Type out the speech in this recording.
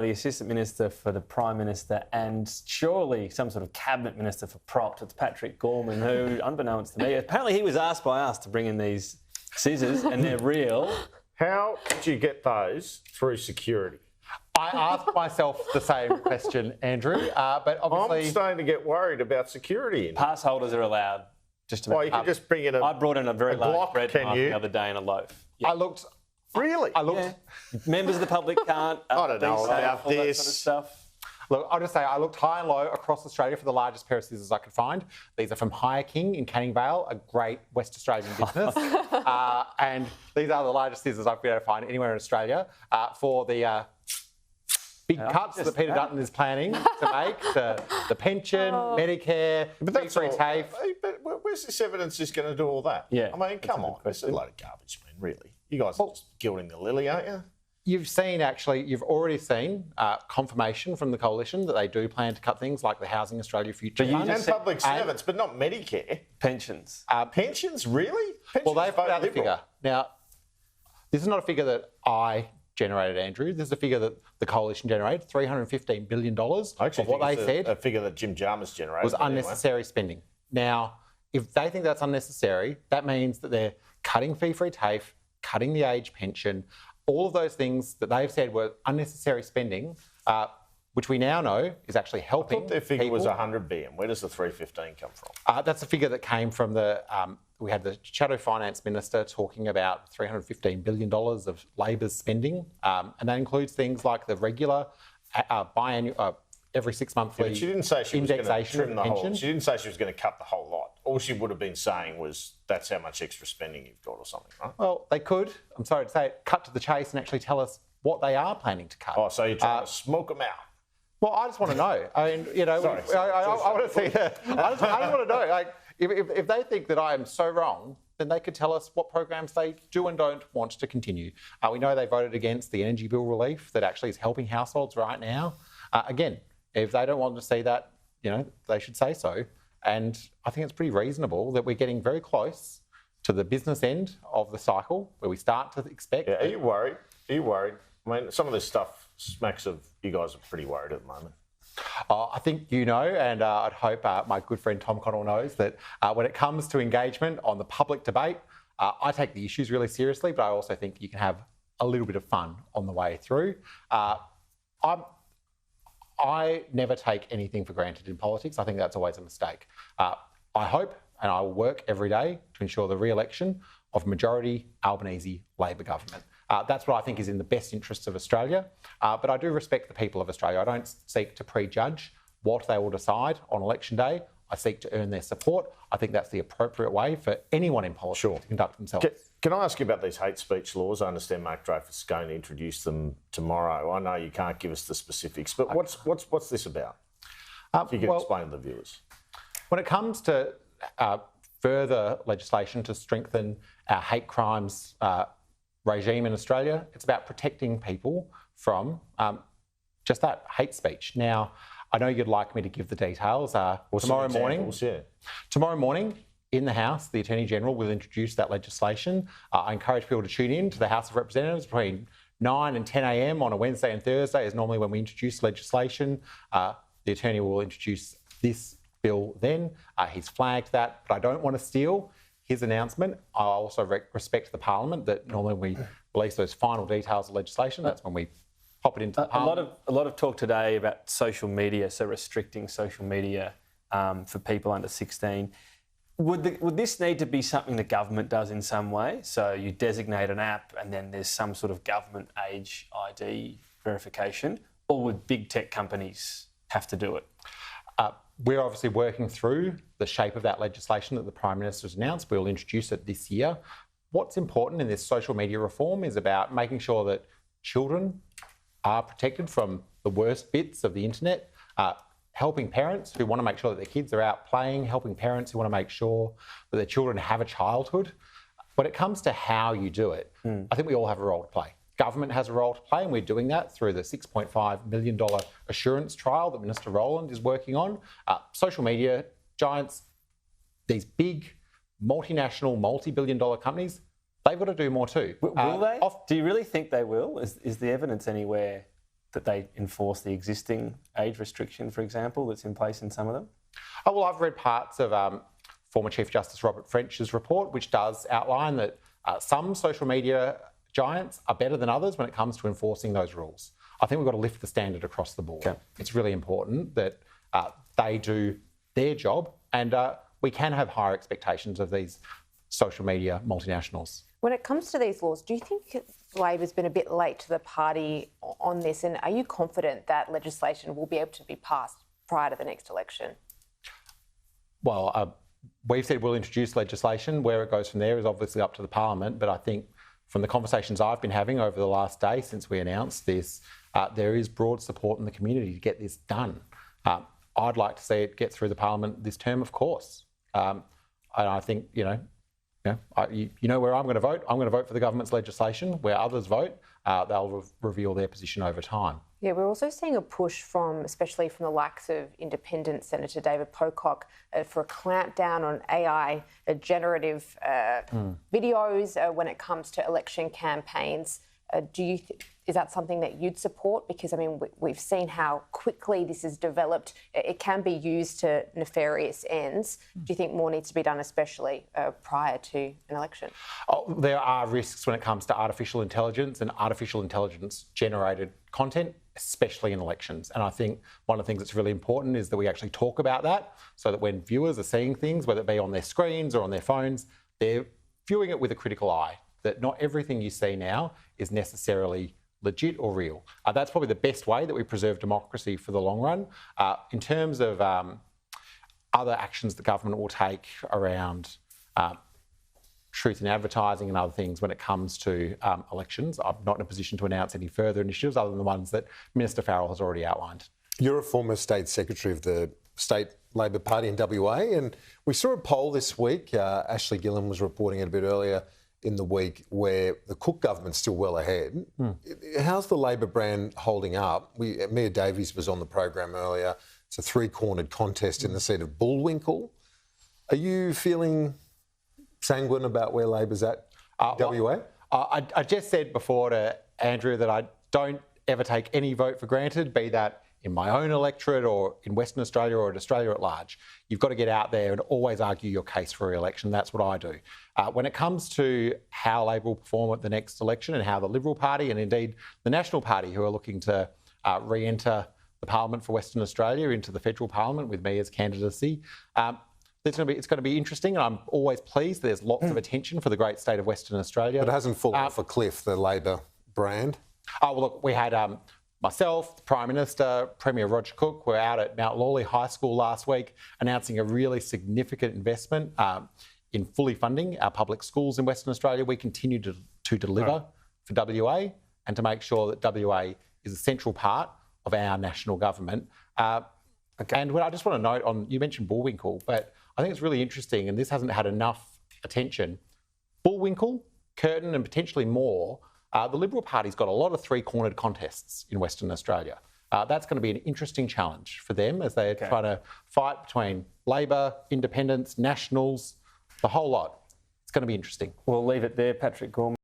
the Assistant Minister for the Prime Minister and surely some sort of Cabinet Minister for Props. It's Patrick Gorman, who, unbeknownst to me, apparently he was asked by us to bring in these scissors and they're real. How did you get those through security? I asked myself the same question, Andrew, but obviously... I'm starting to get worried about security. Pass holders are allowed. Just about. Oh, you can just bring in I brought in a very large Glock, bread knife the other day and a loaf. Yeah. I looked... Really? I looked... Yeah. Members of the public can't. I don't know about all that this. sort of stuff. Look, I'll just say I looked high and low across Australia for the largest pair of scissors I could find. These are from Hire King in Canning Vale, a great West Australian business. And these are the largest scissors I've been able to find anywhere in Australia for the big cuts that Peter Dutton is planning to make, the pension, Medicare, But that's free all. TAFE. But where's this evidence is going to do all that? Yeah, I mean, come on. It's a load of garbage, man, really. You guys are just gilding the lily, aren't you? You've already seen confirmation from the coalition that they do plan to cut things like the Housing Australia Future Fund. And public servants, but not Medicare. Pensions. Pensions, really? Well, Pensions they've put vote out the Liberal. figure. Now, this is not a figure that I generated, Andrew. This is a figure that the coalition generated, $315 billion I actually of what think they it's said a figure that Jim Jarmus generated. was but anyway. unnecessary spending. Now, if they think that's unnecessary, that means that they're cutting fee-free TAFE, cutting the age pension, all of those things that they've said were unnecessary spending, which we now know is actually helping. I thought their figure people. was 100 billion. Where does the 315 come from? That's a figure that came from the. We had the Shadow Finance Minister talking about $315 billion of Labor's spending, and that includes things like the regular biannual, every 6 monthly But she didn't say she was going to indexation trim of the whole. pension. She didn't say she was going to cut the whole lot. All she would have been saying was that's how much extra spending you've got or something, right? Well, they could. I'm sorry to say it, cut to the chase and actually tell us what they are planning to cut. Oh, so you're trying to smoke them out. Well, I just want to know. I mean, you know, Sorry. I want to see that. I just want to know. Like, if they think that I am so wrong, then they could tell us what programs they do and don't want to continue. We know they voted against the energy bill relief that actually is helping households right now. Again, if they don't want to see that, you know, they should say so. And I think it's pretty reasonable that we're getting very close to the business end of the cycle where we start to expect. Yeah, are you worried? Are you worried? I mean, some of this stuff smacks of you guys are pretty worried at the moment. I think you know, and I'd hope my good friend Tom Connell knows that when it comes to engagement on the public debate, I take the issues really seriously, but I also think you can have a little bit of fun on the way through. I never take anything for granted in politics. I think that's always a mistake. I hope and I will work every day to ensure the re-election of majority Albanese Labor government. That's what I think is in the best interests of Australia. But I do respect the people of Australia. I don't seek to prejudge what they will decide on election day. I seek to earn their support. I think that's the appropriate way for anyone in politics to conduct themselves. Can I ask you about these hate speech laws? I understand Mark Dreyfus is going to introduce them tomorrow. I know you can't give us the specifics, but what's this about? If you could explain to the viewers. When it comes to further legislation to strengthen our hate crimes regime in Australia, it's about protecting people from just that hate speech. Now, I know you'd like me to give the details. Tomorrow morning in the House, the Attorney-General will introduce that legislation. I encourage people to tune in to the House of Representatives between 9 and 10 a.m. on a Wednesday and Thursday is normally when we introduce legislation. The Attorney will introduce this bill then. He's flagged that, but I don't want to steal his announcement. I also respect the Parliament that normally when we release those final details of legislation, that's when we pop it into the Parliament. A lot of talk today about social media, so restricting social media for people under 16. Would this need to be something the government does in some way? So you designate an app and then there's some sort of government age ID verification, or would big tech companies have to do it? We're obviously working through the shape of that legislation that the Prime Minister's announced. We'll introduce it this year. What's important in this social media reform is about making sure that children are protected from the worst bits of the internet, helping parents who want to make sure that their kids are out playing, helping parents who want to make sure that their children have a childhood. When it comes to how you do it, I think we all have a role to play. Government has a role to play, and we're doing that through the $6.5 million assurance trial that Minister Rowland is working on. Social media giants, these big multinational, multi-billion-dollar companies, they've got to do more too. Will they? Do you really think they will? Is the evidence anywhere that they enforce the existing age restriction, for example, that's in place in some of them? Oh, well, I've read parts of former Chief Justice Robert French's report, which does outline that some social media giants are better than others when it comes to enforcing those rules. I think we've got to lift the standard across the board. Okay. It's really important that they do their job, and we can have higher expectations of these social media multinationals. When it comes to these laws, do you think Labor's been a bit late to the party on this, and are you confident that legislation will be able to be passed prior to the next election? Well, we've said we'll introduce legislation. Where it goes from there is obviously up to the Parliament, but I think from the conversations I've been having over the last day since we announced this, there is broad support in the community to get this done. I'd like to see it get through the Parliament this term, of course. And I think, you know where I'm going to vote. I'm going to vote for the government's legislation. Where others vote, they'll reveal their position over time. Yeah, we're also seeing a push especially from the likes of Independent Senator David Pocock, for a clampdown on AI generative videos when it comes to election campaigns. Is that something that you'd support? Because, I mean, we've seen how quickly this has developed. It can be used to nefarious ends. Do you think more needs to be done, especially prior to an election? Oh, there are risks when it comes to artificial intelligence and artificial intelligence-generated content, especially in elections. And I think one of the things that's really important is that we actually talk about that, so that when viewers are seeing things, whether it be on their screens or on their phones, they're viewing it with a critical eye, that not everything you see now is necessarily legit or real. That's probably the best way that we preserve democracy for the long run. In terms of other actions the government will take around truth in advertising and other things when it comes to elections, I'm not in a position to announce any further initiatives other than the ones that Minister Farrell has already outlined. You're a former State Secretary of the State Labor Party in WA, and we saw a poll this week. Ashley Gillen was reporting it a bit earlier in the week, where the Cook government's still well ahead. How's the Labor brand holding up? Mia Davies was on the program earlier. It's a three-cornered contest in the seat of Bullwinkle. Are you feeling sanguine about where Labor's at WA? I just said before to Andrew that I don't ever take any vote for granted, be that in my own electorate or in Western Australia or in Australia at large. You've got to get out there and always argue your case for re-election. That's what I do. When it comes to how Labor will perform at the next election and how the Liberal Party and indeed the National Party, who are looking to re-enter the Parliament for Western Australia into the federal Parliament with me as candidacy, it's going to be interesting, and I'm always pleased there's lots of attention for the great state of Western Australia. But it hasn't fallen off a cliff, the Labor brand? Oh, well, look, we had myself, the Prime Minister, Premier Roger Cook were out at Mount Lawley High School last week announcing a really significant investment in fully funding our public schools in Western Australia. We continue to deliver for WA and to make sure that WA is a central part of our national government. And I just want to note you mentioned Bullwinkle, but I think it's really interesting, and this hasn't had enough attention. Bullwinkle, Curtin and potentially more, the Liberal Party's got a lot of three-cornered contests in Western Australia. That's going to be an interesting challenge for them as they're trying to fight between Labor, Independents, Nationals, the whole lot. It's going to be interesting. We'll leave it there, Patrick Gorman.